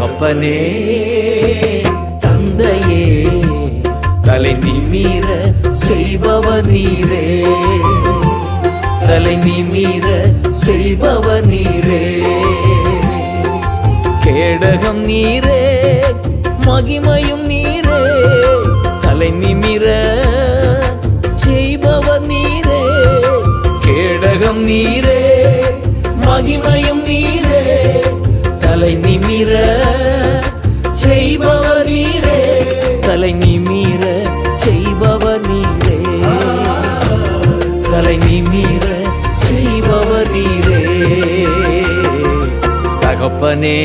தகப்பனே தந்தையே தலை நிமிர செய்பவர் நீரே, தலை நிமிர செய்பவர் நீரே. கேடகம் நீரே மகிமையும் நீரே, தலை நிமிர செய்பவர் நீரே. கேடகம் நீரே மகிமையும் நீரே, தலை நிமிர செய்பவர் நீரே, தலை நிமிர செய்பவர் நீரே, தலை நிமிர செய்பவர் நீரே. தகப்பனே